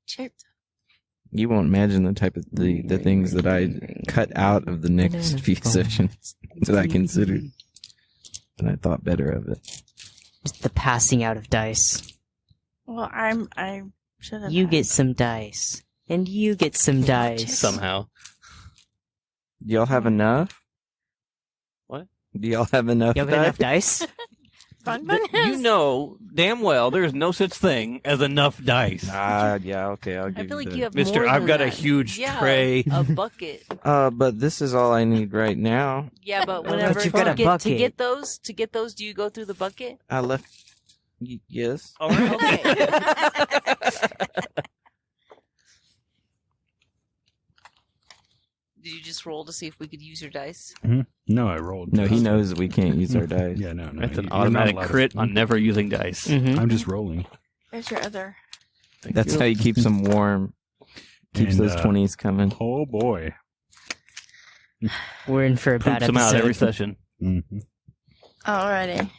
Certo. You won't imagine the type of the things that I cut out of the next few sessions that I considered. And I thought better of it. Just the passing out of dice. Well, I should have. You get some dice. And you get some dice. Somehow. Do y'all have enough? What? Do y'all have enough You have dice? enough dice? Fun. You know damn well there's no such thing as enough dice. Yeah, okay, I'll give I feel you like that. you have Mister, more I've than got a that. huge Yeah, tray. a bucket. But this is all I need right now. Yeah, but But whenever you've got a to bucket. get those, do you go through the bucket? I left. Yes. All right. Okay. Did you just roll to see if we could use your dice? No, I rolled. No, he knows that we can't use our dice. Yeah, no. That's an you're not automatic allowed to- crit on never using dice. Mm-hmm. I'm just rolling. There's your other. That's how he keeps them warm. Keeps And, those 20s coming. Oh boy. We're in for a bad Poops them out episode. every session. Mm-hmm. Alrighty.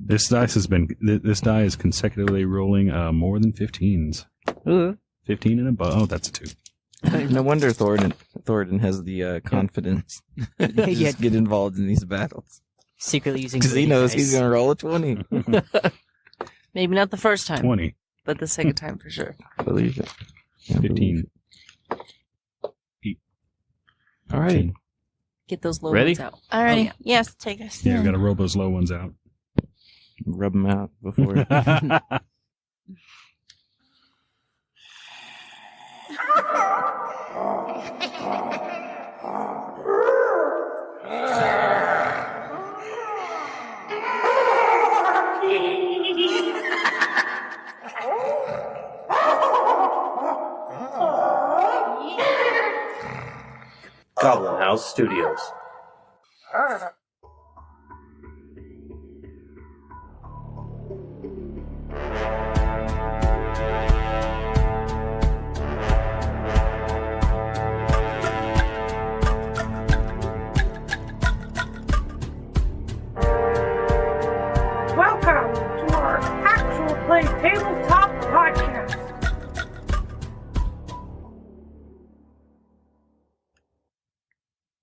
This die is consecutively rolling more than 15s. Ooh. 15 and above. Oh, that's a 2. No wonder Thornton has the confidence to just get involved in these battles. Secretly using Because he greedy knows dice. he's going to roll a 20. Maybe not the first time, 20. but the second time for sure. Believe it. Yeah, 15. All right. Get those low Ready? ones out. Alrighty. Oh, yeah. Yes, take us. Yeah, we got to roll those low ones out. Rub them out before. Goblin House Studios. Welcome to our actual play tabletop podcast.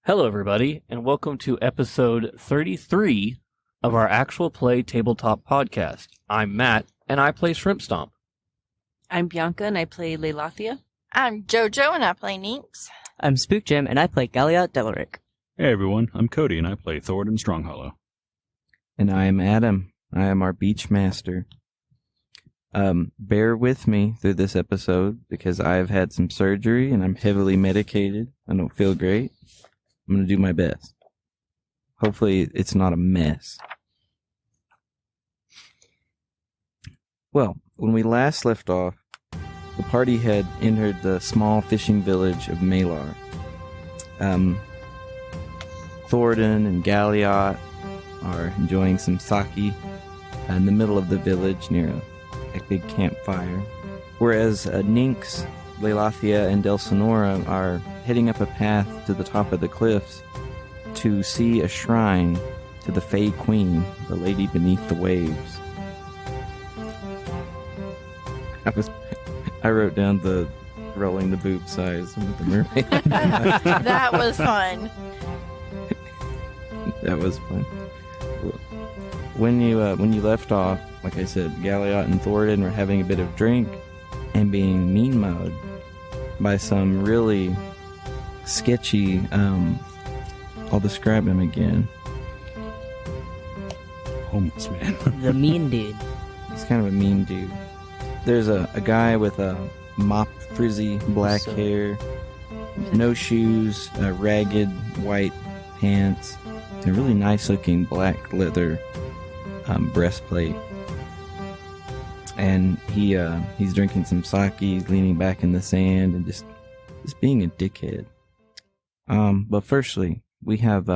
Hello, everybody, and welcome to episode 33 of our actual play tabletop podcast. I'm Matt, and I play Shrimp Stomp. I'm Bianca, and I play Leilathia. I'm JoJo, and I play Nynx. I'm Spook Jam, and I play Galliot Delaric. Hey everyone, I'm Cody and I play Thornton Stronghollow. And I am Adam. I am our beach master. Bear with me through this episode because I've had some surgery and I'm heavily medicated. I don't feel great. I'm going to do my best. Hopefully it's not a mess. Well, when we last left off, the party had entered the small fishing village of Malar. Thornton and Galliot are enjoying some sake in the middle of the village near a big campfire. Whereas Nynx, Leilathia, and Delsinora are heading up a path to the top of the cliffs to see a shrine to the Fey Queen, the lady beneath the waves. I wrote down the rolling the boob size with the mermaid. That was fun. That was fun. When you left off, like I said, Galliot and Thornton were having a bit of drink and being mean-mugged by some really sketchy, I'll describe him again. Homeless man. The mean dude. He's kind of a mean dude. There's a guy with a mop frizzy black hair, no shoes, ragged white pants, and a really nice looking black leather breastplate. And he's drinking some sake, he's leaning back in the sand and just being a dickhead. But firstly, we have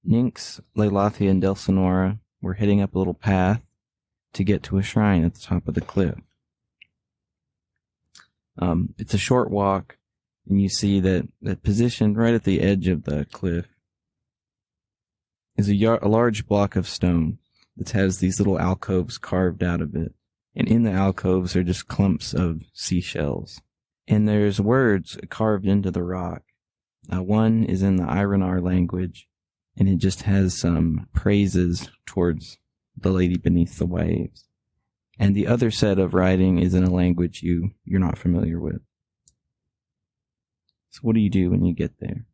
Nynx, Leilathia, and Delsinora. We're heading up a little path to get to a shrine at the top of the cliff. It's a short walk, and you see that positioned right at the edge of the cliff is a large block of stone that has these little alcoves carved out of it. And in the alcoves are just clumps of seashells. And there's words carved into the rock. One is in the Ironar language, and it just has some praises towards the lady beneath the waves. And the other set of writing is in a language you're not familiar with. So what do you do when you get there?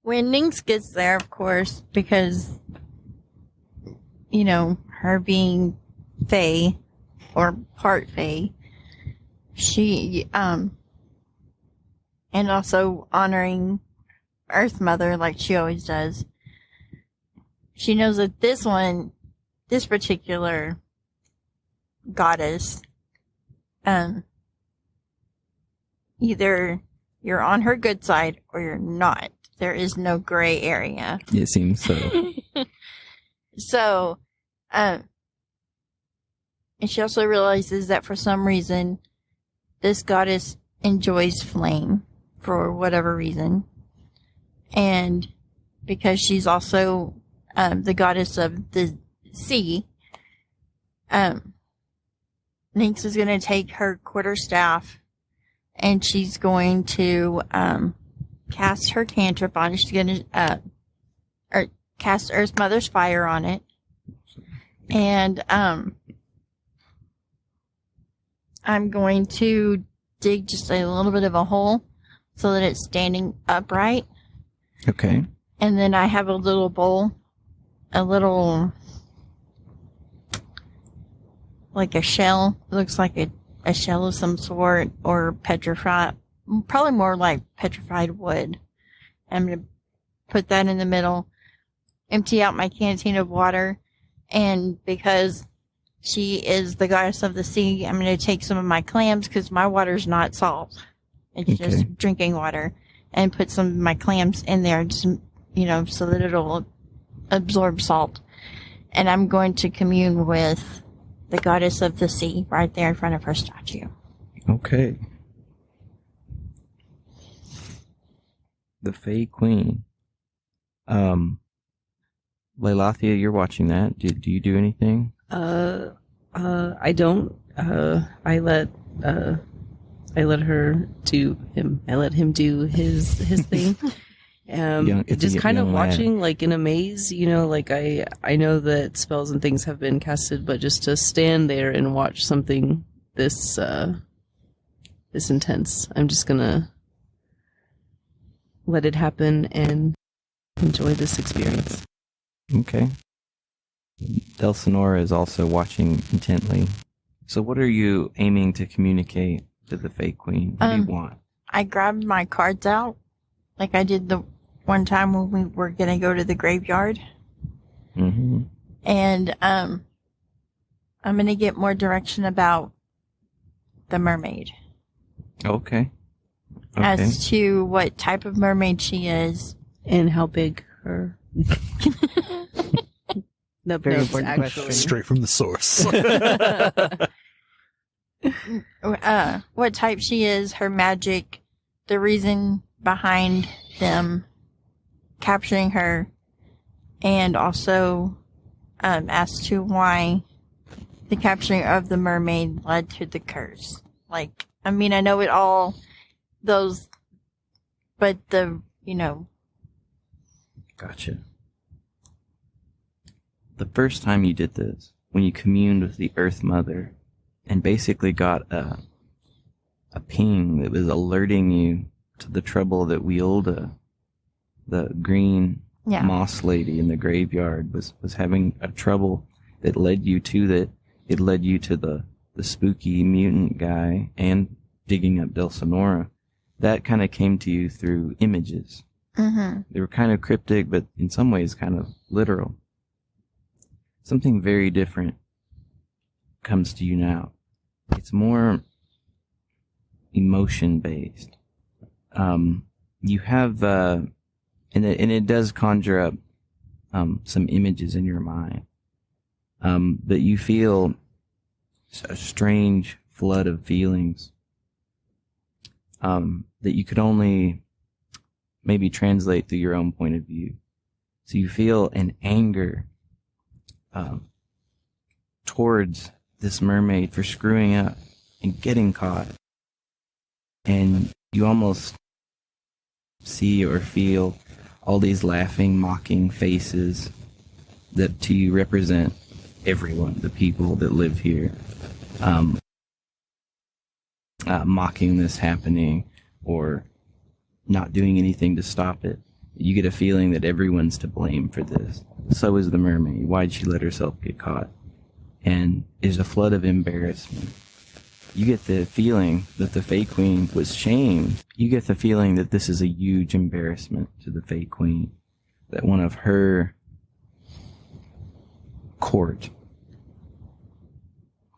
When Nynx gets there, of course, because, her being Fae, or part Fae, she, and also honoring Earth Mother like she always does, she knows that this particular goddess, either you're on her good side or you're not. There is no gray area. It seems so. So, and she also realizes that for some reason, this goddess enjoys flame for whatever reason. And because she's also the goddess of the sea, Nynx is going to take her quarterstaff and she's going to cast her cantrip on it. She's going to cast Earth Mother's fire on it. And I'm going to dig just a little bit of a hole so that it's standing upright. Okay. And then I have a little bowl, like a shell. It looks like a shell of some sort, or petrified, probably more like petrified wood. I'm going to put that in the middle, empty out my canteen of water, and because she is the goddess of the sea, I'm going to take some of my clams, because my water's not salt. It's just drinking water, and put some of my clams in there, just, so that it'll absorb salt. And I'm going to commune with the goddess of the sea right there in front of her statue. Okay. The Fae Queen. Leilathia, you're watching that. Do you do anything? I don't. I let her do him. I let him do his thing. Just kind of watching, like, in a maze, like I know that spells and things have been casted, but just to stand there and watch something this intense, I'm just gonna let it happen and enjoy this experience. Okay. Delsinora is also watching intently. So what are you aiming to communicate to the Fae Queen? What do you want? I grabbed my cards out, like I did the one time when we were going to go to the graveyard. Mm-hmm. And I'm going to get more direction about the mermaid. Okay. As to what type of mermaid she is. And how big her... Very important question. Straight from the source. What type she is, her magic, the reason behind them capturing her, and also as to why the capturing of the mermaid led to the curse. Like, I mean, I know it all, those, but Gotcha. The first time you did this, when you communed with the Earth Mother and basically got a ping that was alerting you to the trouble that wheeled the green moss lady in the graveyard was having a trouble that led you to that. It led you to the spooky mutant guy and digging up Delsinora. That kind of came to you through images. Mm-hmm. They were kind of cryptic, but in some ways kind of literal. Something very different comes to you now. It's more emotion-based. You have, and it does conjure up some images in your mind. But you feel a strange flood of feelings that you could only maybe translate through your own point of view. So you feel an anger towards this mermaid for screwing up and getting caught. And you almost see or feel all these laughing, mocking faces that to you represent everyone, the people that live here, mocking this happening or not doing anything to stop it. You get a feeling that everyone's to blame for this. So is the mermaid. Why'd she let herself get caught? And there's a flood of embarrassment. You get the feeling that the Fae Queen was shamed. You get the feeling that this is a huge embarrassment to the Fae Queen. That one of her court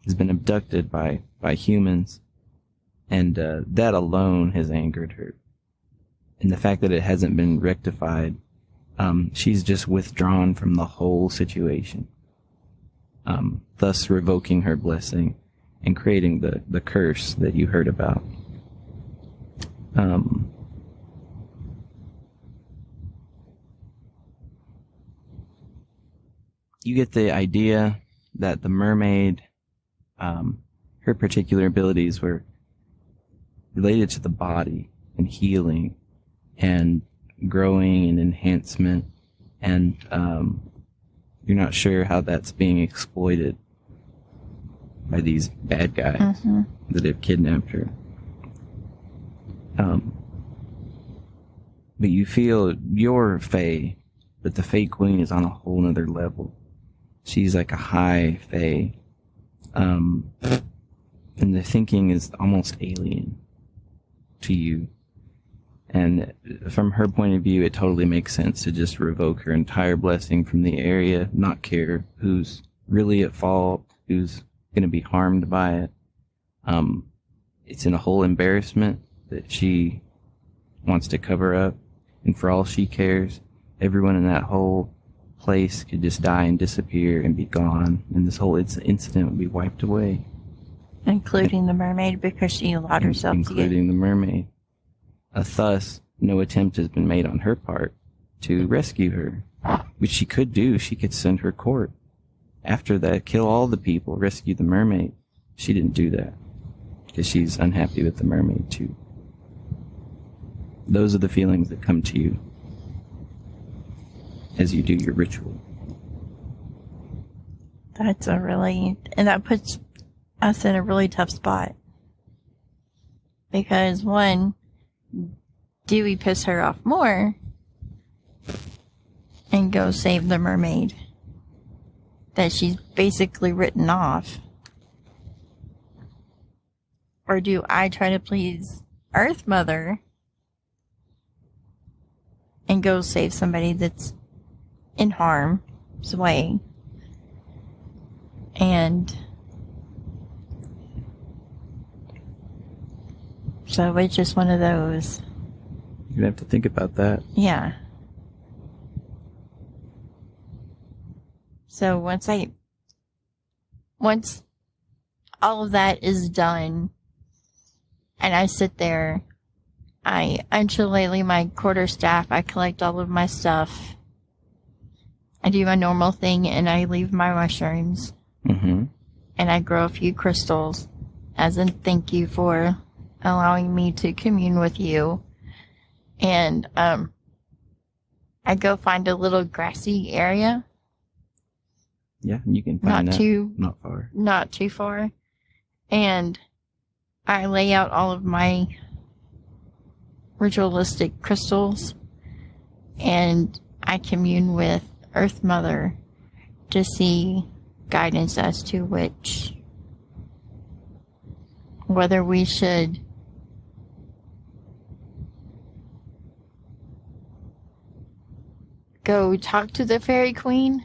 has been abducted by humans. And that alone has angered her. And the fact that it hasn't been rectified, she's just withdrawn from the whole situation. Thus revoking her blessing and creating the curse that you heard about. You get the idea that the mermaid, her particular abilities were related to the body and healing and growing and enhancement, and you're not sure how that's being exploited by these bad guys that have kidnapped her. But you feel you're Fae, but the Fae Queen is on a whole nother level. She's like a high Fae. And the thinking is almost alien to you. And from her point of view, it totally makes sense to just revoke her entire blessing from the area, not care who's really at fault, who's going to be harmed by it. It's in a whole embarrassment that she wants to cover up. And for all she cares, everyone in that whole place could just die and disappear and be gone. And this whole incident would be wiped away. Including the mermaid, because she allowed herself to get... Including the mermaid. Thus, no attempt has been made on her part to rescue her, which she could do. She could send her court. After that, kill all the people, rescue the mermaid. She didn't do that because she's unhappy with the mermaid too. Those are the feelings that come to you as you do your ritual. And that puts us in a really tough spot. Because one, do we piss her off more and go save the mermaid that she's basically written off? Or do I try to please Earth Mother and go save somebody that's in harm's way? And so it's just one of those. You're going to have to think about that. Yeah. So once all of that is done, and I sit there, I unshalate my quarterstaff, I collect all of my stuff, I do my normal thing, and I leave my mushrooms. Mm-hmm. And I grow a few crystals as a thank you for allowing me to commune with you. And I go find a little grassy area. Yeah, you can find not far. Not too far. And I lay out all of my ritualistic crystals, and I commune with Earth Mother to see guidance as to whether we should go talk to the Fairy Queen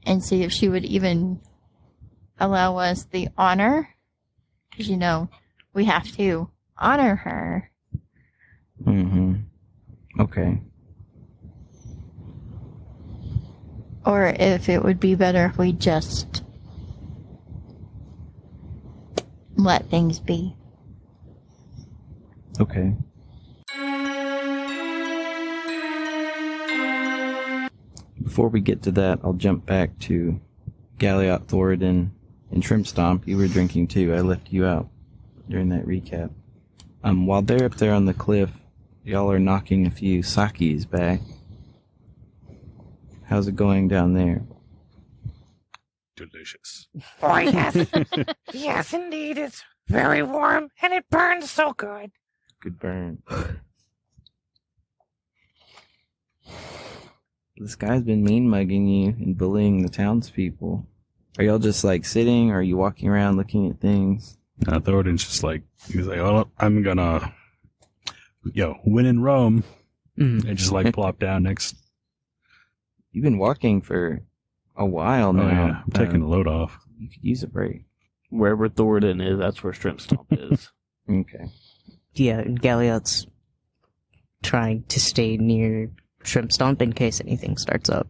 and see if she would even allow us the honor, because we have to honor her. Okay. Or if it would be better if we just let things be. Okay. Before we get to that, I'll jump back to Galliot, Thoradin, and Shrimp Stomp, you were drinking too. I left you out during that recap. While they're up there on the cliff, y'all are knocking a few sakis back. How's it going down there? Delicious. Oh, yes. Yes, indeed. It's very warm, and it burns so good. Good burn. This guy's been mean mugging you and bullying the townspeople. Are y'all just like sitting, or are you walking around looking at things? Thoradin's just like, he's like, oh, I'm gonna, win in Rome. And just like plop down next. You've been walking for a while now. Oh, yeah. I'm taking the load off. You could use a break. Wherever Thoradin is, that's where Shrimp Stomp is. Okay. Yeah, and Galliot's trying to stay near Shrimp Stomp in case anything starts up.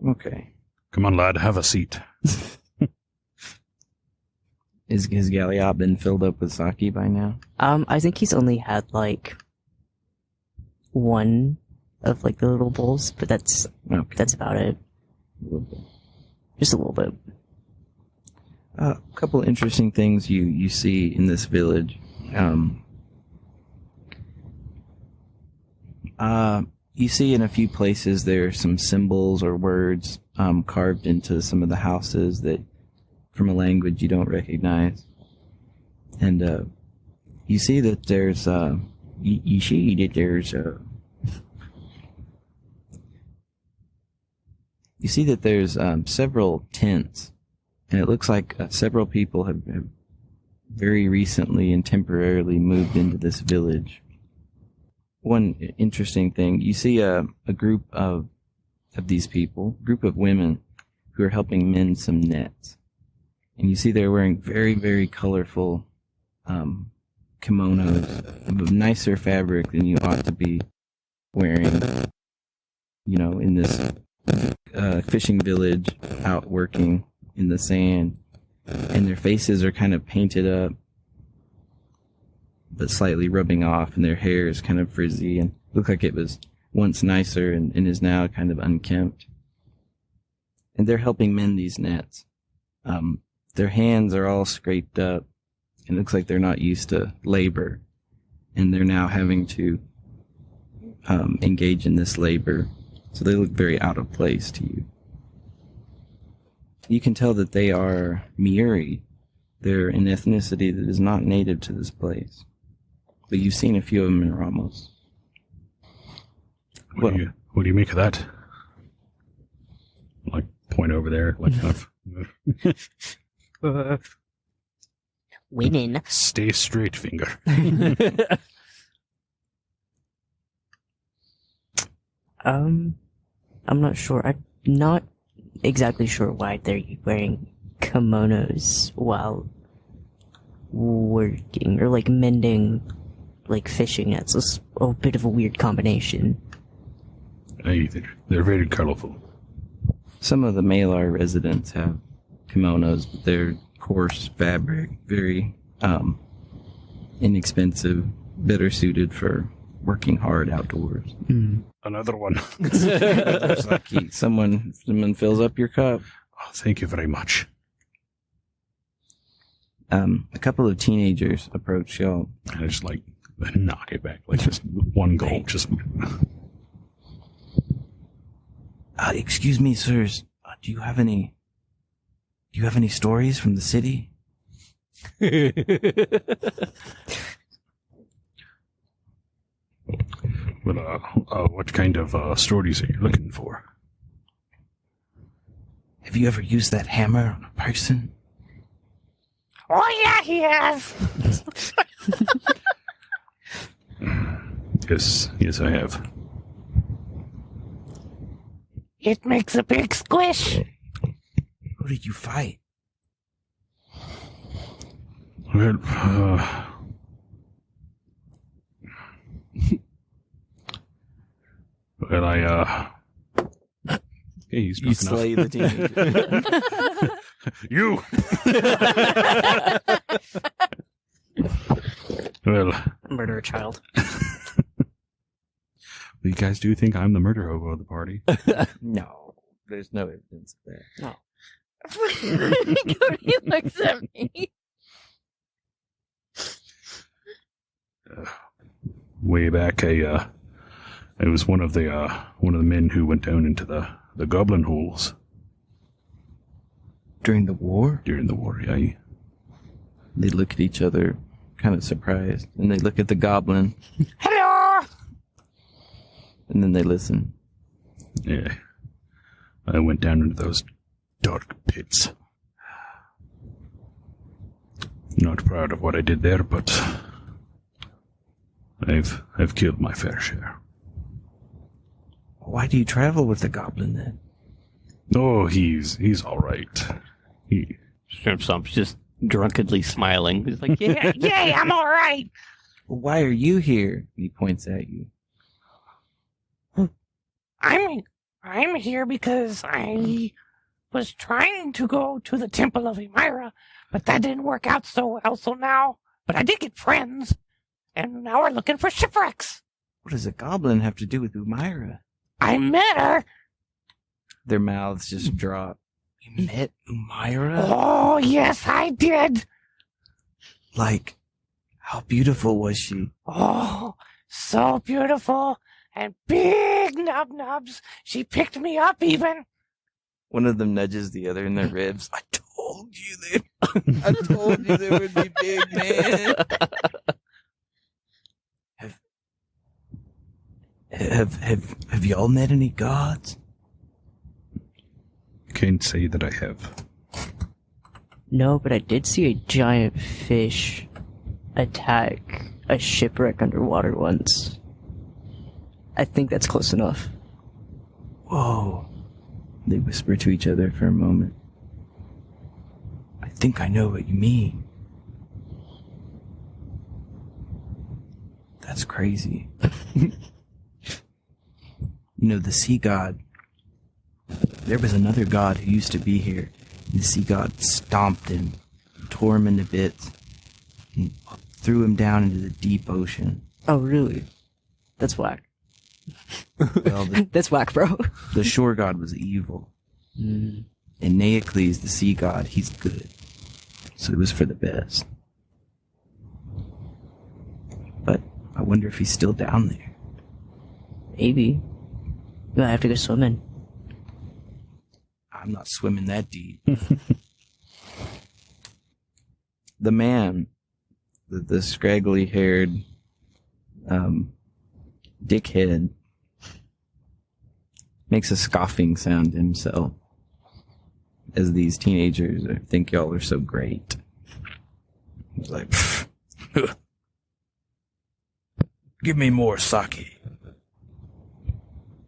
Okay. Come on, lad, have a seat. Has Galliot been filled up with sake by now? I think he's only had, like, one of, like, the little bowls, but that's about it. A little bit. Just a little bit. A couple of interesting things you see in this village. You see in a few places there are some symbols or words carved into some of the houses that, from a language you don't recognize. And you see that there's several tents, and it looks like several people have very recently and temporarily moved into this village. One interesting thing, you see a group of these people, group of women who are helping mend some nets. And you see they're wearing very, very colorful kimonos of nicer fabric than you ought to be wearing, in this fishing village, out working in the sand. And their faces are kind of painted up, but slightly rubbing off, and their hair is kind of frizzy and look like it was once nicer and is now kind of unkempt. And they're helping mend these nets. Their hands are all scraped up, and it looks like they're not used to labor, and they're now having to engage in this labor, so they look very out of place to you. You can tell that they are Miuri. They're an ethnicity that is not native to this place. But you've seen a few of them in Ramos. What do you make of that? Like, point over there, like kind of Winning. Stay straight, finger. I'm not sure. I'm not exactly sure why they're wearing kimonos while working, or like mending, like fishing nets. It's a bit of a weird combination. They're very colorful. Some of the Malar residents have kimonos, but they're coarse fabric, very inexpensive, better suited for working hard outdoors. Another one. Sake. Someone fills up your cup. Oh, thank you very much. A couple of teenagers approach y'all. I just like knock it back, like just one gulp. Just. Excuse me, sirs. Do you have any stories from the city? Well, what kind of stories are you looking for? Have you ever used that hammer on a person? Oh, yeah, he has. Yes, I have. It makes a big squish. Who did you fight? Well, hey, You slay the teenager. You. Well, Murder a child. you guys do think I'm the murder hobo of the party? No, there's no evidence of that. No. Cody looks at me. Way back, it was one of the men who went down into the goblin holes During the war? during the war. Yeah, They look at each other, kind of surprised, and they look at the goblin, Hello! and then they listen. yeah. I went down into those dark pits. Not proud of what I did there, but I've killed my fair share. Why do you travel with the goblin then? Oh, he's all right. Shrimp Stomp's just drunkenly smiling. He's like, Yeah, yay, I'm all right. Well, why are you here? He points at you. I'm here because I was trying to go to the Temple of Emira, but that didn't work out so well. So now, but I did get friends, and now we're looking for shipwrecks. What does a goblin have to do with Umira? I met her. Their mouths just drop. You met Umira? Oh yes, I did. Like, how beautiful was she? Oh, so beautiful and big nubs. She picked me up even. One of them nudges the other in their ribs. I told you I told you there would be big, man. Have y'all met any gods? Can't say that I have. No, but I did see a giant fish attack a shipwreck underwater once. I think that's close enough. Whoa. They whisper to each other for a moment. I think I know what you mean. That's crazy. You know, the sea god. There was another god who used to be here. The sea god stomped him, tore him into bits, and threw him down into the deep ocean. Oh, really? That's whack. Well, That's whack, bro. the shore god was evil. And Nynx, the sea god, he's good. So it was for the best. But I wonder if he's still down there. Maybe. I have to go swimming. I'm not swimming that deep. The man, the scraggly-haired dickhead, makes a scoffing sound to himself as these teenagers think y'all are so great. He's like, give me more sake.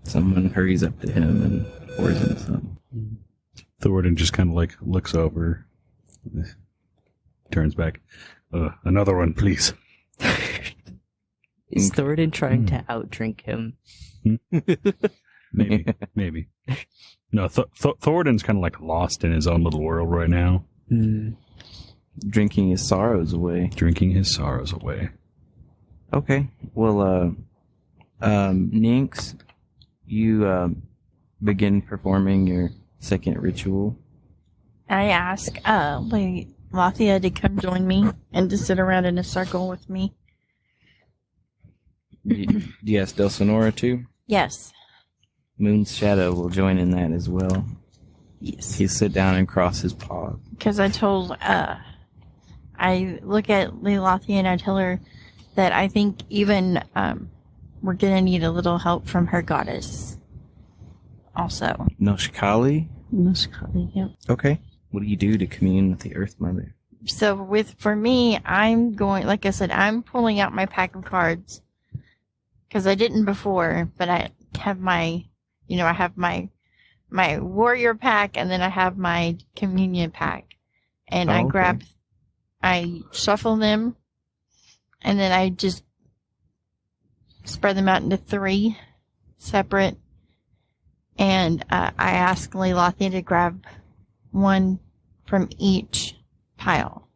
Someone hurries up to him and pours him some. Thornton just kind of like looks over, turns back. Another one, please. Is Thornton trying to outdrink him? Maybe. No, Thornton's kind of like lost in his own little world right now. Drinking his sorrows away. Drinking his sorrows away. Okay. Well, Nynx, you begin performing your second ritual. I ask Lady Lathia to come join me and to sit around in a circle with me. Do you ask Del Sonora too? Yes. Moon's shadow will join in that as well. Yes. He'll sit down and cross his paws. Because I told, I look at Lady Lathia and I tell her that I think even we're going to need a little help from her goddess also. Noshkali? Yep. Okay. What do you do to commune with the Earth Mother? So for me, I'm going, like I said, I'm pulling out my pack of cards. Because I didn't before, but I have my, I have my warrior pack and then I have my communion pack. And I shuffle them and then I just spread them out into 3 separate. And I ask Leilathia to grab one from each pile.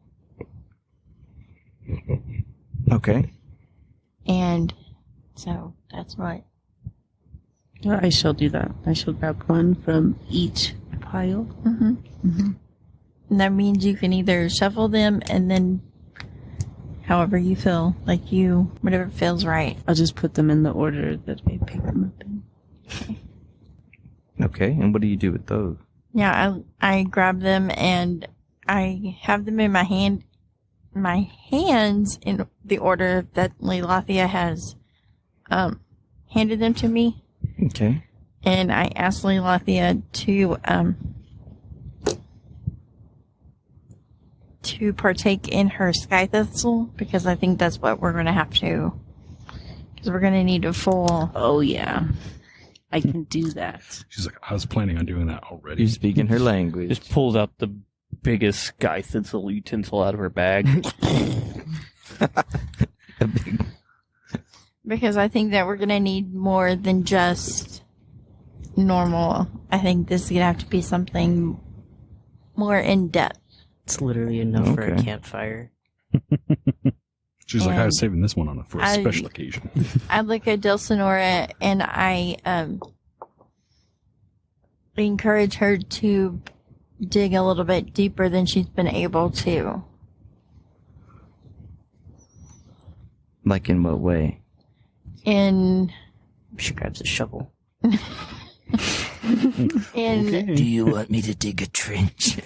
Okay. And so that's right. I shall do that. I shall grab one from each pile. Mm-hmm. Mm-hmm. And that means you can either shuffle them and then however you feel, whatever feels right. I'll just put them in the order that I pick them up in. Okay, and what do you do with those? Yeah, I grab them and I have them in my hands in the order that Leilathia has handed them to me. Okay. And I asked Leilathia to partake in her sky thistle because I think that's what we're going to have to. Because we're going to need a full. Oh, yeah. I can do that. She's like, I was planning on doing that already. You're speaking her language. Just pulls out the biggest sky thistle utensil out of her bag. Because I think that we're going to need more than just normal. I think this is going to have to be something more in depth. It's literally enough for a Okay. campfire. She's like, I was And saving this one for a special occasion. I look at Dulcinora and I encourage her to dig a little bit deeper than she's been able to. Like in what way? In She grabs a shovel. in you want me to dig a trench?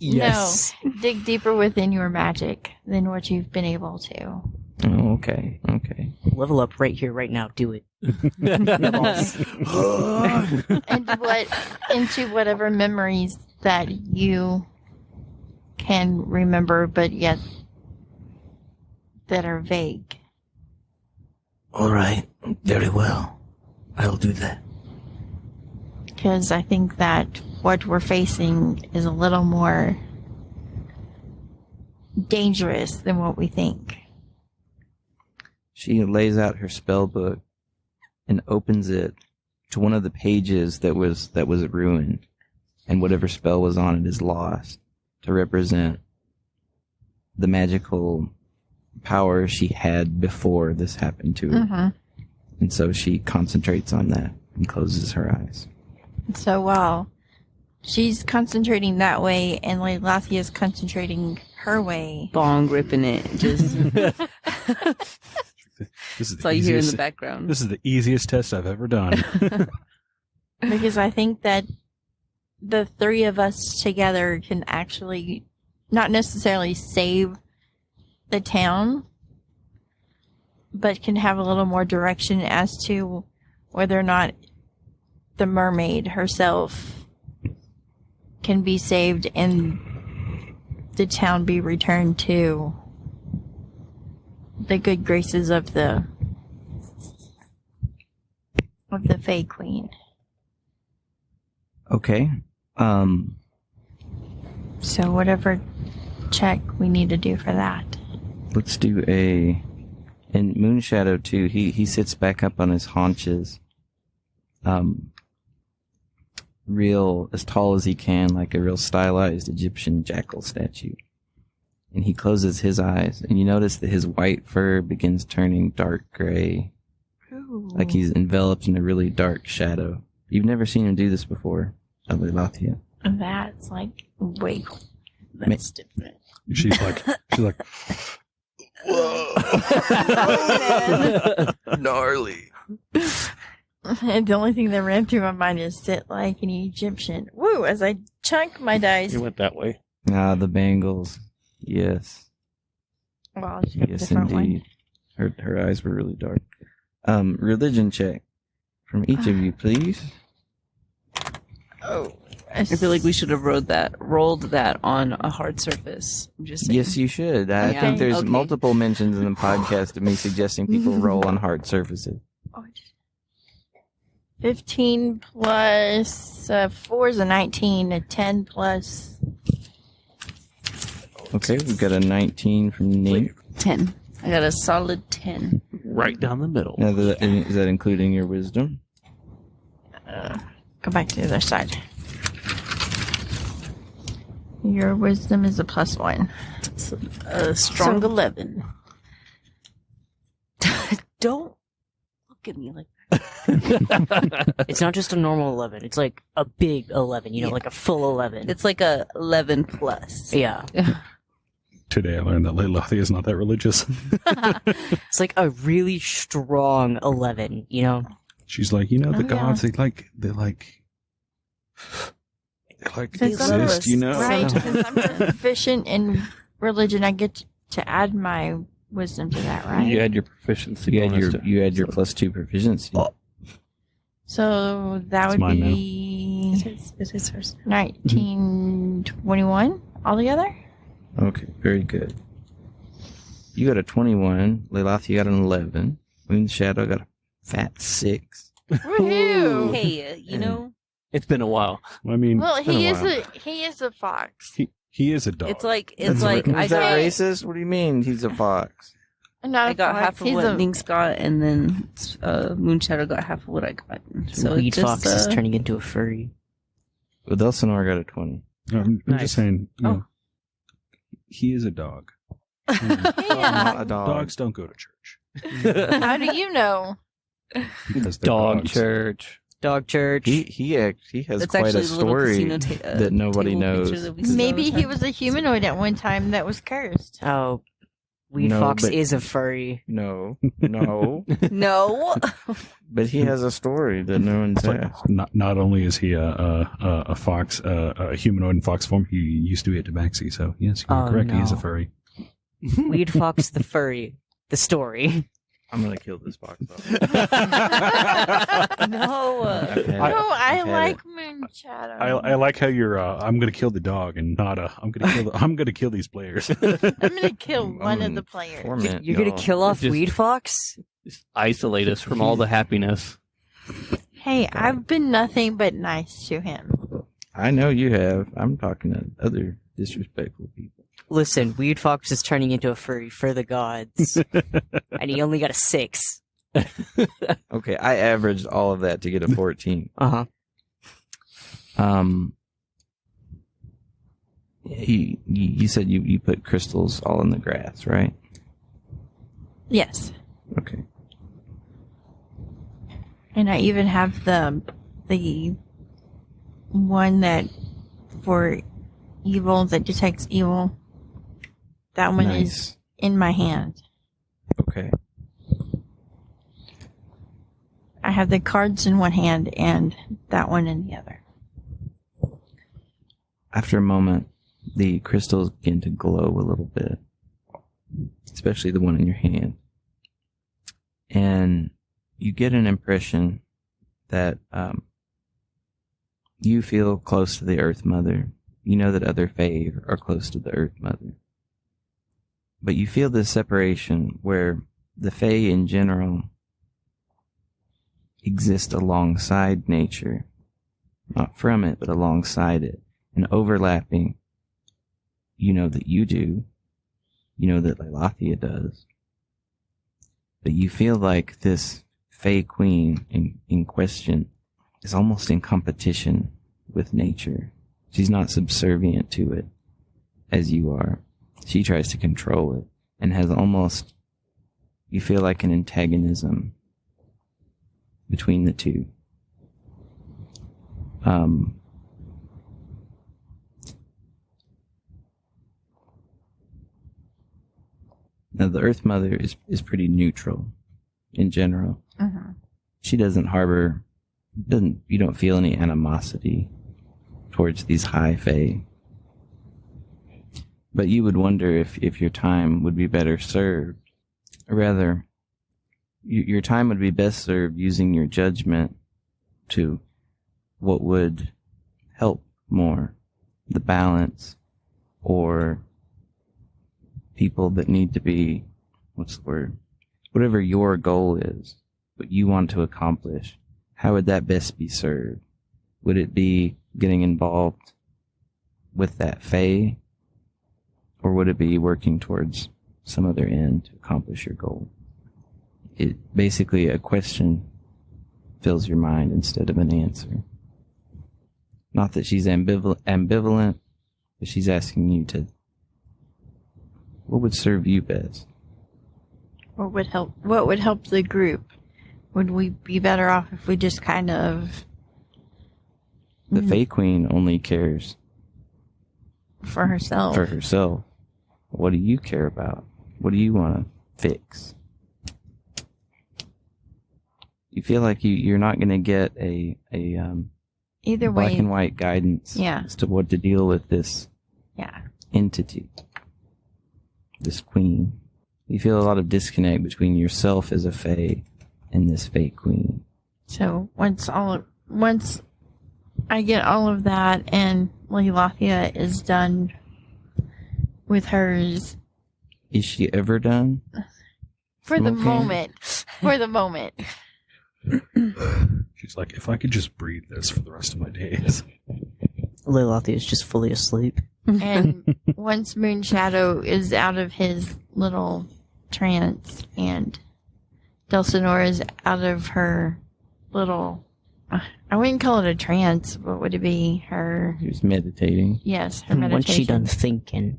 No, dig deeper within your magic than what you've been able to. Oh, okay. Okay. Level up right here, right now. Do it. Into whatever memories that you can remember, but yet that are vague. All right. Very well. I'll do that. Because I think that what we're facing is a little more dangerous than what we think. She lays out her spell book and opens it to one of the pages that was ruined, and whatever spell was on it is lost, to represent the magical power she had before this happened to her. Mm-hmm. And so she concentrates on that and closes her eyes. So while she's concentrating that way and Leilathia is concentrating her way, Bong ripping it. Just This is that's all you hear in the background. This is the easiest test I've ever done. because I think that the three of us together can actually not necessarily save the town, but can have a little more direction as to whether or not the mermaid herself can be saved and the town be returned to the good graces of the Fae Queen. Okay. So whatever check we need to do for that. Let's do in Moonshadow too, he sits back up on his haunches. Real as tall as he can, like a real stylized Egyptian jackal statue. And he closes his eyes, and you notice that his white fur begins turning dark gray. Ooh. Like he's enveloped in a really dark shadow. You've never seen him do this before, Leilathia. That's like way cool. That's different. She's like, Gnarly. And the only thing that ran through my mind is sit like an Egyptian. Woo! As I chunk my dice. You went that way. Ah, the bangles. Yes. Well, I'll just have a Yes, different indeed. Her eyes were really dark. Religion check from each of you, please. one. Oh. I feel like we should have rolled that on a hard surface. I'm just saying. Yes, you should. I Okay. think there's Okay. multiple mentions in the podcast of me suggesting people roll on hard surfaces. 15 plus 4 is a 19. A 10 plus. Okay, we've got a 19 from Nate. 10. I got a solid 10. Right down the middle. Now, is that including your wisdom? Go back to the other side. Your wisdom is a +1. It's a strong 11. Don't look at me like It's not just a normal 11. It's like a big 11, Yeah. like a full 11. It's like a 11 plus. Yeah. Today I learned that Leilathi is not that religious. It's like a really strong 11, She's like, the Oh, yeah. gods, they Since I'm exist, Right, since I'm proficient in religion, I get to add my wisdom to that, right? You add your proficiency. You bonus had your +2 proficiency. So that It's would mine now. be It is hers. 19, 21 altogether. Okay, very good. You got a 21. Leilathi, you got an 11. Moon Shadow got a fat 6. Woohoo! Hey, It's been a while. I mean, Well, been a while. he is a fox. he is a dog. it's like Is I that got racist? What do you mean? He's a fox. Not I a got fox. half of He's what a, Nynx got, and then Moonshadow got half of what I got. So Weed it just, Fox is turning into a furry. Well, Elsinore got a 20. I'm Nice. just saying, he is a dog. Not a dog. Dogs don't go to church. How do you know? Because they're Dog dogs. church. Dog church. He has That's quite actually a the little story casino that nobody table knows. picture that we saw Maybe all the he time. was a humanoid at one time that was cursed. Oh, Weed No, Fox but- is a furry. No, No. but he has a story that no one It's like, says. not only is he a fox, a humanoid in fox form, he used to be a tabaxi. So yes, you're Oh, correct. He is a no. furry. Weed Fox the furry. The story. I'm gonna kill this fox. No. I like Moonshadow. I like how you're. I'm gonna kill the dog and not. I'm gonna kill these players. I'm gonna kill one of the players. You're gonna kill off Just- Weed Fox? Just isolate us from all the happiness. Hey, I've been nothing but nice to him. I know you have. I'm talking to other disrespectful people. Listen, Weed Fox is turning into a furry for the gods. And he only got a 6. Okay, I averaged all of that to get a 14. Uh-huh. You said you put crystals all in the grass, right? Yes. Okay. And I even have the one that for evil that detects evil. That one is Nice. in my hand. Okay. I have the cards in one hand and that one in the other. After a moment, the crystals begin to glow a little bit, especially the one in your hand. And you get an impression that you feel close to the Earth Mother. You know that other Fae are close to the Earth Mother. But you feel this separation where the Fae in general exist alongside nature. Not from it, but alongside it. And overlapping. You know that you do. You know that Leilathia does. But you feel like this Fae Queen in question is almost in competition with nature. She's not subservient to it as you are. She tries to control it and has almost, you feel like an antagonism between the two. Now the Earth Mother is pretty neutral in general. Mm-hmm. She doesn't harbor, you don't feel any animosity towards these high Fae. But you would wonder if your time would be better served. Or rather, your time would be best served using your judgment to what would help more. The balance or people that need to be, what's the word? Whatever your goal is, what you want to accomplish, how would that best be served? Would it be getting involved with that Fae? Or would it be working towards some other end to accomplish your goal? It basically, a question fills your mind instead of an answer. Not that she's ambivalent, but she's asking you to, what would serve you best? What would help the group? would we be better off if we just kind of The Fae Queen only cares for herself? for herself. What do you care about? What do you want to fix? You feel like you're not going to get a Either black way, and white guidance Yeah. as to what to deal with this yeah. entity, this queen. You feel a lot of disconnect between yourself as a Fae and this Fae Queen. So once I get all of that and Leilathia is done with hers Is she ever done? for the Smoking? moment, for the moment. She's like, if I could just breathe this for the rest of my days. Leilathia is just fully asleep. And once Moonshadow is out of his little trance and Delsinora is out of her little, I wouldn't call it a trance, what would it be? Her, She was meditating. yes, her And meditation. once she done thinking,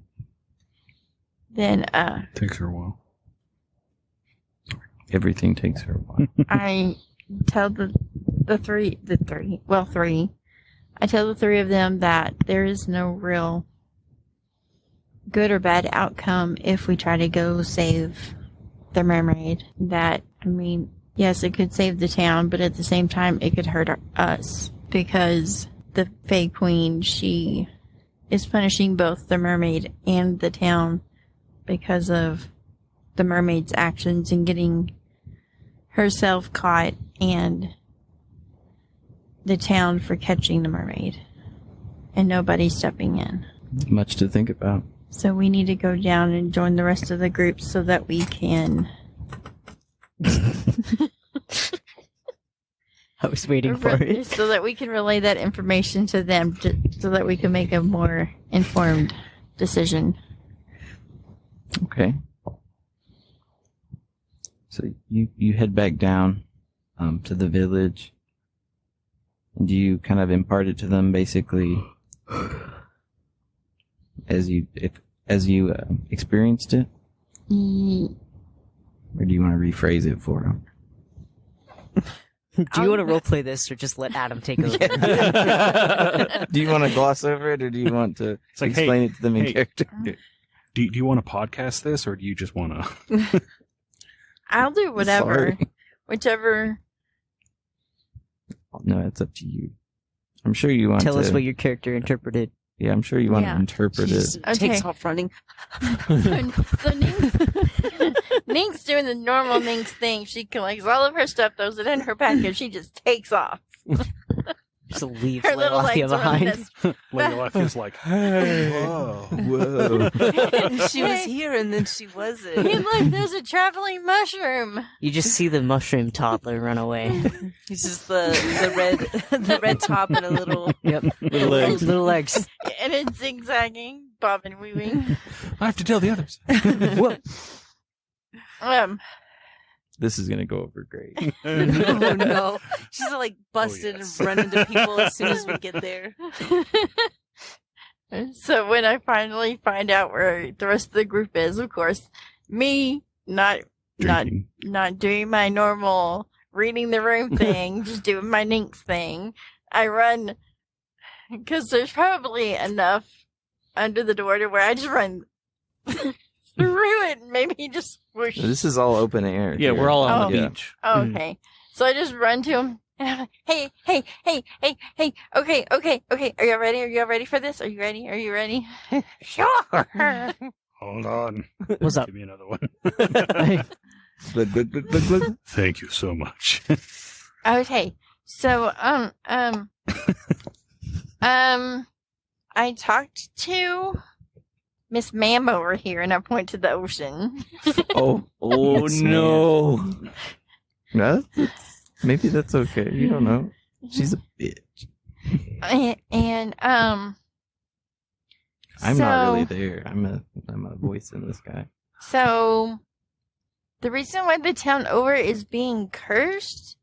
Then Takes her a while. Everything takes her a while. I tell three. I tell the three of them that there is no real good or bad outcome if we try to go save the mermaid. That, I mean, yes, it could save the town, but at the same time, it could hurt us because the Fae Queen, she is punishing both the mermaid and the town because of the mermaid's actions in getting herself caught and the town for catching the mermaid and nobody stepping in. Much to think about. So we need to go down and join the rest of the group so that we can I was waiting for it. so that we can relay that information to them so that we can make a more informed decision. Okay. So you head back down to the village. And do you kind of impart it to them basically as you experienced it? Or do you want to rephrase it for them? Do you want to roleplay this or just let Adam take over? Do you want to gloss over it or do you want to It's like, explain it to them in hey, character? Do you want to podcast this, or do you just want to? I'll do whatever. Sorry. Whichever. No, it's up to you. I'm sure you want Tell to... us what your character interpreted. Yeah, I'm sure you want Yeah. to interpret She it. just Okay. takes off running. So Nynx doing the normal Nynx thing. She collects all of her stuff, throws it in her package. She just takes off. Just leave Her little Leilathia legs are on behind. this. Leilathia like, whoa. Whoa. She was here and then she wasn't. Hey, look, there's a traveling mushroom. You just see the mushroom toddler run away. He's just the red top and a little. Yep. Little legs. Little legs. And it's zigzagging, bobbing, weaving. I have to tell the others. Whoa. This is going to go over great. Oh no! She's like busted yes. and run into people as soon as we get there. So when I finally find out where the rest of the group is, of course, me not Drinking. doing my normal reading the room thing, just doing my Nynx thing. I run because there's probably enough under the door to where I just run through it and maybe just whoosh. This is all open air. Yeah, here. we're all on Oh. the Yeah. beach. Oh, okay. So I just run to him and I'm like, hey, okay. Are you ready? Are you ready for this? Are you ready? Are you ready? Sure. Hold on. What's up? Give me another one. Glug, glug, glug, glug, glug. Thank you so much. Okay. So, I talked to Miss Ma'am over here and I point to the ocean. Oh Yes, no. No, maybe that's okay. You don't know. She's a bitch. And, I'm so, not really there. I'm a voice in this guy. So, the reason why the town over is being cursed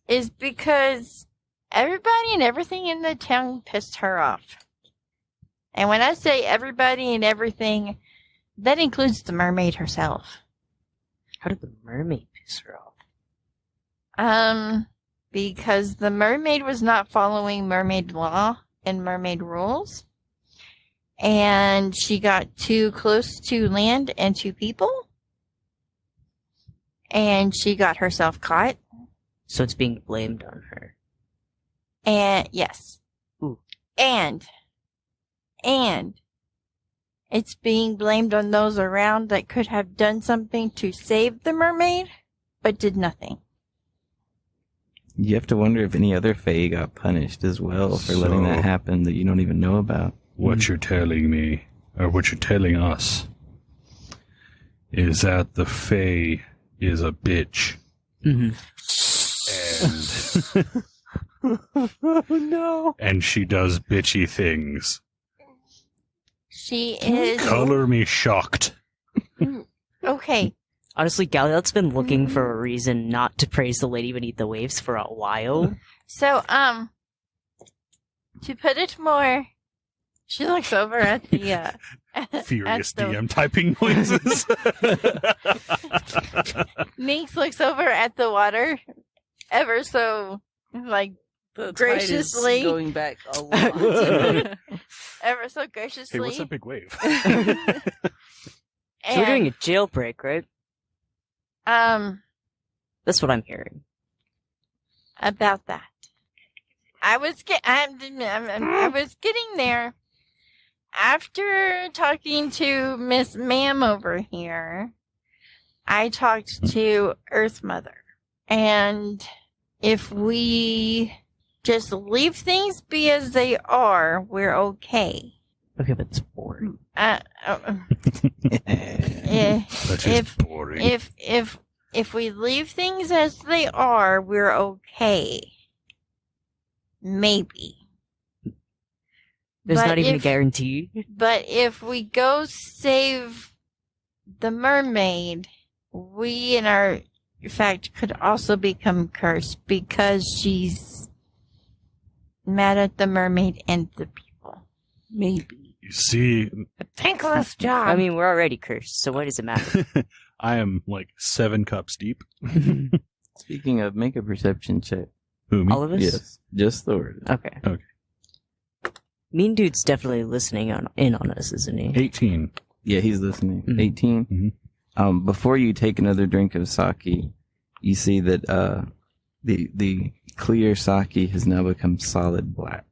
is because everybody and everything in the town pissed her off. And when I say everybody and everything, that includes the mermaid herself. How did the mermaid piss her off? Because the mermaid was not following mermaid law and mermaid rules. And she got too close to land and to people. And she got herself caught. So it's being blamed on her. And yes. Ooh. And it's being blamed on those around that could have done something to save the mermaid, but did nothing. You have to wonder if any other Fae got punished as well for letting that happen that you don't even know about. What you're telling me, or what you're telling us, is that the Fae is a bitch. Mm-hmm. Oh no. And she does bitchy things. She is... Color me shocked. Okay. Honestly, Galliot's been looking for a reason not to praise the lady beneath the waves for a while. So, to put it more, she looks over at the, Furious at the- DM typing noises. Nynx looks over at the water, ever so, like, The graciously. tide is going back a lot. ever so graciously. Hey, what's that big wave? So we're doing a jailbreak, right? That's what I'm hearing. About that. I was getting there. After talking to Miss Ma'am over here, I talked to Earth Mother. And if we just leave things be as they are, we're okay. Okay, but it's boring. That's just boring. If we leave things as they are, we're okay. Maybe. There's But not even a if- guarantee. But if we go save the mermaid, we in our fact could also become cursed because she's mad at the mermaid and the people. Maybe. You see, A thankless job. I mean, we're already cursed, so why does it matter? I am like 7 cups deep. Speaking of, make a perception check. Who, me? All of us? Yes, just Thor. Okay. Okay. Mean Dude's definitely listening in on us, isn't he? 18. Yeah, he's listening. Mhm. 18. Mhm. Before you take another drink of sake, you see that the clear sake has now become solid black.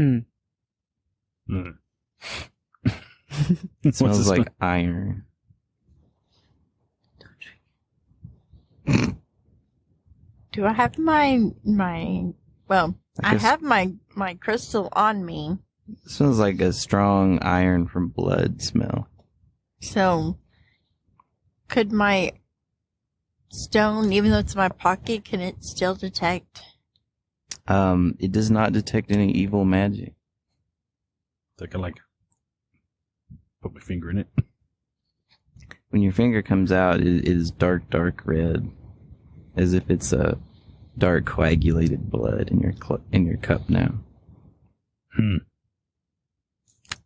Mm. It What's smells this like smell? iron. Do I have my well, I guess- have my crystal on me. It smells like a strong iron from blood smell. So could my stone, even though it's in my pocket, can it still detect? It does not detect any evil magic. I can like put my finger in it. When your finger comes out, it is dark red, as if it's a dark coagulated blood in your cup now.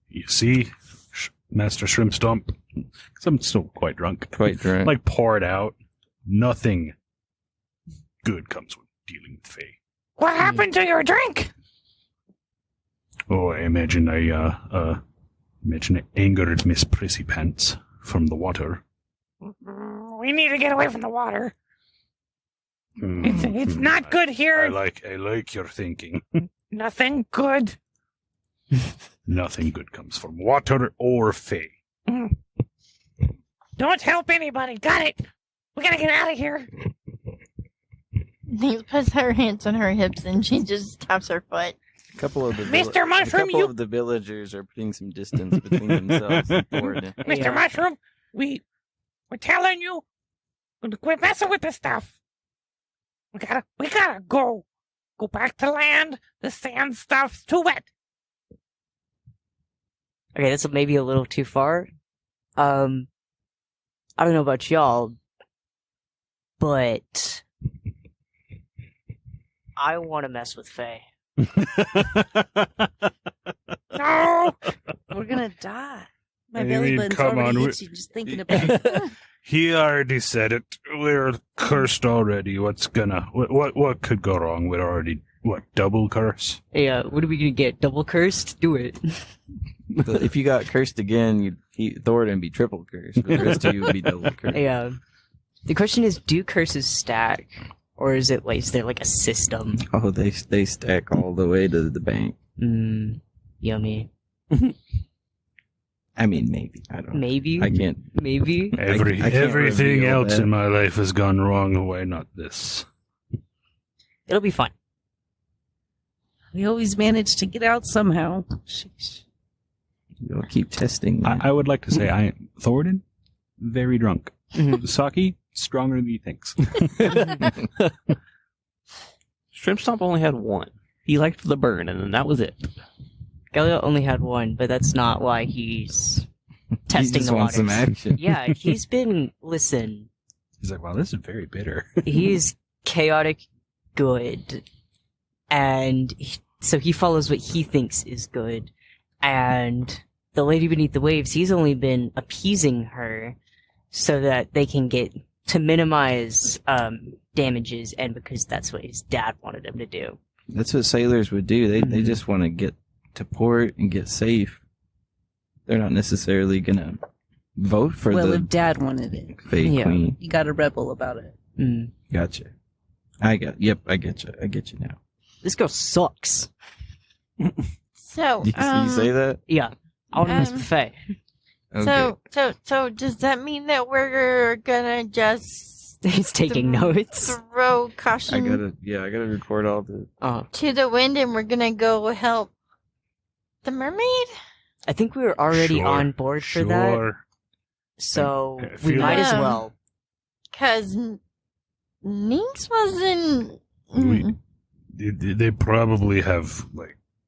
You see, Master Shrimp Stomp, because I'm still quite drunk. Quite drunk. Like, pour it out. Nothing good comes with dealing with Fae. What happened to your drink? Oh, I imagine I angered Miss Prissy Pants from the water. We need to get away from the water. It's not good here. I like your thinking. Nothing good. Nothing good comes from water or Fae. Don't help anybody. Got it. We gotta get out of here. Nynx puts her hands on her hips and she just taps her foot. A couple of the Mr. Mushroom, a couple of the villagers are putting some distance between themselves and Thornton. Mr. Mushroom, we're telling you, quit messing with this stuff. We gotta go back to land. The sand stuff's too wet. Okay, that's maybe a little too far. I don't know about y'all, but I want to mess with Faye. No, We're gonna die. My I belly mean, button's come already on, itchy just thinking about it. He already said it. We're cursed already. What could go wrong? We're already, double curse? Yeah, what are we gonna get? Double cursed? Do it. But if you got cursed again, Thoradin be triple cursed. But the rest of you would be double cursed. Yeah. The question is, do curses stack? Or is there like a system? Oh, they stack all the way to the bank. Yummy. I mean, maybe. I don't know. Maybe? I can't. Maybe? I can't Everything reveal else that. in my life has gone wrong. Why not this? It'll be fun. We always manage to get out somehow. Sheesh. You'll keep testing. Man. I would like to say Thoradin, very drunk. Saki, stronger than he thinks. Shrimp Stomp only had one. He liked the burn, and then that was it. Galileo only had one, but that's not why he's testing he just the wants waters. some action. Yeah, he's been, listen, He's like, wow, this is very bitter. he's chaotic good, and so he follows what he thinks is good, and the lady beneath the waves, he's only been appeasing her so that they can get to minimize damages, and because that's what his dad wanted him to do. That's what sailors would do. They just want to get to port and get safe. They're not necessarily gonna vote for Well, the if Dad wanted it, Fae Queen. you got a rebel about it. Gotcha. I get you. I get you now. This girl sucks. So, You say that? Yeah, I want to mess with Faye. Okay. so does that mean that we're gonna just He's taking notes. throw I caution gotta record all the. to the wind and we're gonna go help the mermaid? I think we were already Sure, on board for that, Sure. so I we feel might like- as well. Cause Nynx wasn't. They probably have,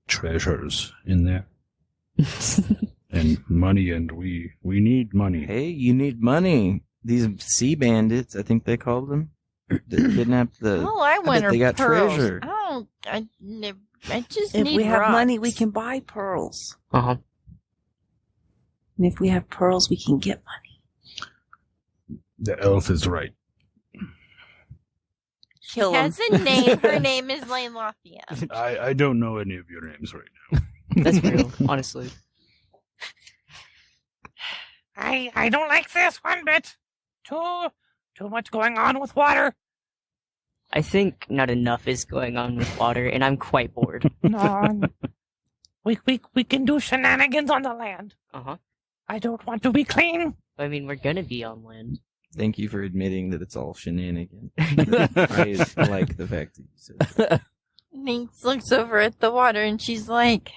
treasures in there. And money, and we need money. Hey, you need money. These sea bandits, I think they called them, that kidnapped the. Oh, I bet want her they got pearls. treasure. I just If need we have rocks. money, we can buy pearls. Uh-huh. And if we have pearls, we can get money. The elf is right. She Kill 'em. has a name. Her name is Lane Lafayette. I don't know any of your names right now. That's real, honestly. I don't like this one bit. Too much going on with water. I think not enough is going on with water, and I'm quite bored. No, we can do shenanigans on the land. Uh-huh. I don't want to be clean. I mean, we're gonna be on land. Thank you for admitting that it's all shenanigans. I like the fact that you said that. Nynx looks over at the water and she's like,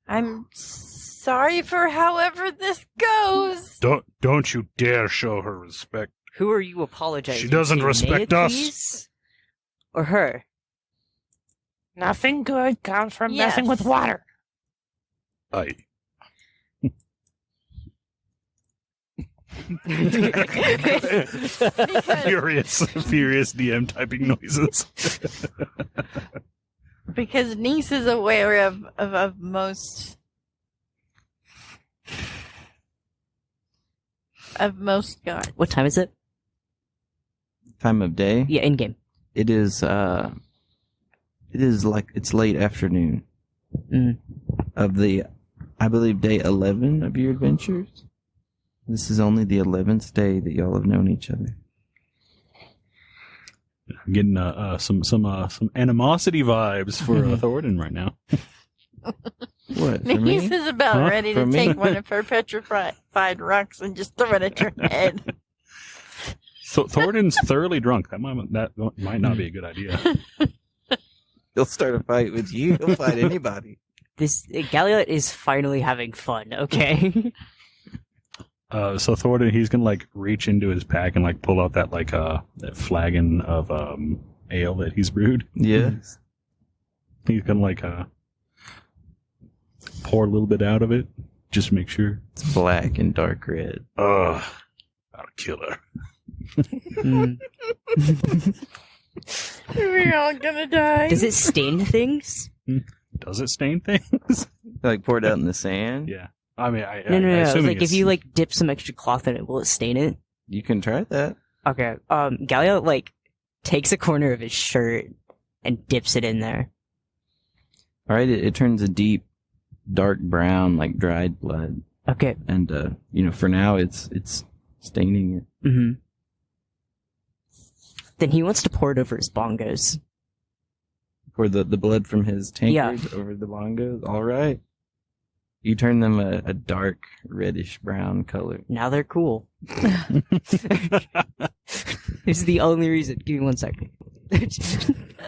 I'm sorry for however this goes. Don't you dare show her respect. Who are you apologizing She doesn't to, respect us. Deities? Or her? Nothing good comes from Yes. messing with water. Furious DM typing noises. Because Nynx is aware of most gods. What time is it? Time of day? Yeah, in game. It is it's late afternoon of the, I believe, day 11 of your adventures. This is only the 11th day that y'all have known each other. I'm getting some animosity vibes for Thoradin right now. What, for me? Nynx is about Huh? ready For to me? take one of her petrified rocks and just throw it at your head. So Thoradin's thoroughly drunk. That might not be a good idea. He'll start a fight with you. He'll fight anybody. This Galliot is finally having fun, okay? So Thoradin, he's gonna reach into his pack and pull out that that flagon of ale that he's brewed. Yes. He's gonna pour a little bit out of it, just to make sure. It's black and dark red. Ugh, I'll kill her. We're all gonna die. Does it stain things? Does it stain things? Pour it out in the sand? Yeah. I mean, No. It's assuming like if you like dip some extra cloth in it, will it stain it? You can try that. Okay. Gallia like takes a corner of his shirt and dips it in there. All right, it turns a deep, dark brown, like dried blood. Okay. And for now, it's staining it. Mm-hmm. Then he wants to pour it over his bongos. Pour the blood from his tankard over the bongos. All right. You turn them a dark reddish brown color. Now they're cool. This is the only reason. Give me 1 second.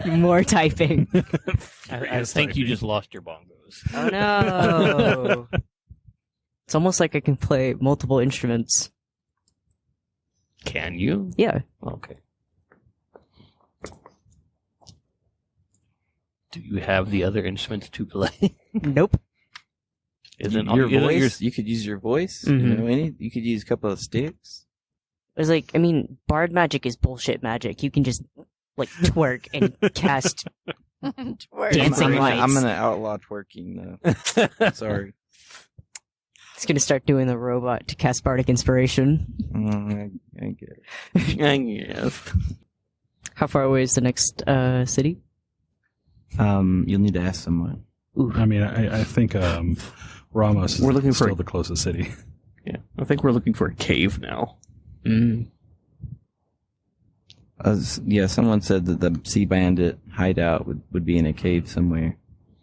More typing. I think you just lost your bongos. Oh no. It's almost like I can play multiple instruments. Can you? Yeah. Okay. Do you have the other instruments to play? Nope. Isn't your voice? You could use your voice. Mhm. You could use a couple of sticks. It's like, I mean, bard magic is bullshit magic. You can just like twerk and cast dancing lights. I'm gonna outlaw twerking though. Sorry. It's gonna start doing the robot to cast bardic inspiration. I get it. Yes. How far away is the next city? You'll need to ask someone. I mean, I think Ramos We're looking is for still the closest city. Yeah, I think we're looking for a cave now. Mm. Someone said that the Sea Bandit hideout would be in a cave somewhere.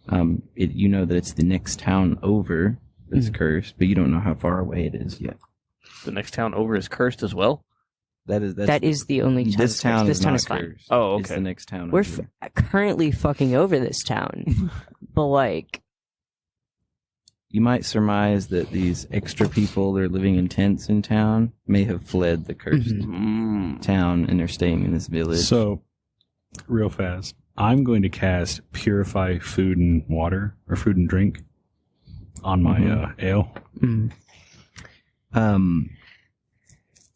That it's the next town over that's cursed, but you don't know how far away it is yet. The next town over is cursed as well? That is the only town. This town This is town not is fine. cursed. Oh, okay. It's the next town We're over. currently fucking over this town, but like, You might surmise that these extra people that are living in tents in town may have fled the cursed town and they're staying in this village. So, real fast, I'm going to cast Purify Food and Water, or Food and Drink, on my ale.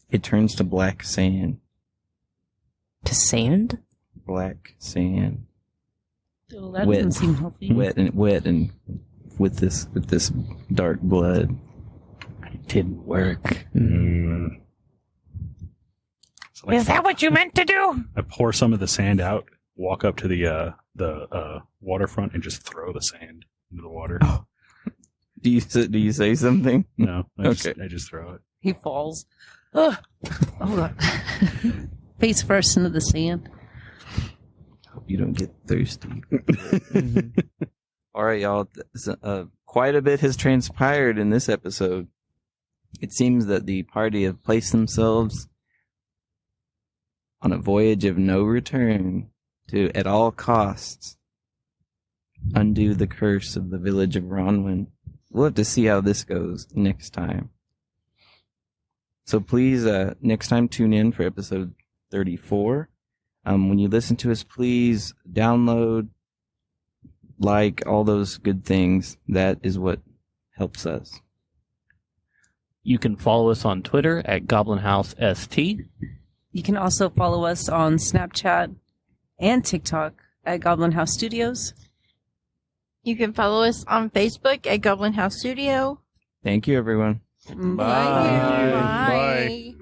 It turns to black sand. to sand. Black sand. Oh, that Wet. doesn't seem healthy. Wet and with this dark blood. It didn't work. So, like, Is that what you meant to do? I pour some of the sand out, walk up to the waterfront, and just throw the sand into the water. Do you say something? No, I Okay. just throw it. He falls. Ugh. Oh, God. Face first into the sand. Hope you don't get thirsty. All right, y'all. Quite a bit has transpired in this episode. It seems that the party have placed themselves on a voyage of no return to, at all costs, undo the curse of the village of Ronwin. We'll have to see how this goes next time. So please, next time tune in for episode 34. When you listen to us, please download, like, all those good things. That is what helps us. You can follow us on Twitter at GoblinHouseST. You can also follow us on Snapchat and TikTok at Goblin House Studios. You can follow us on Facebook at Goblin House Studio. Thank you, everyone. Bye. Bye. Bye.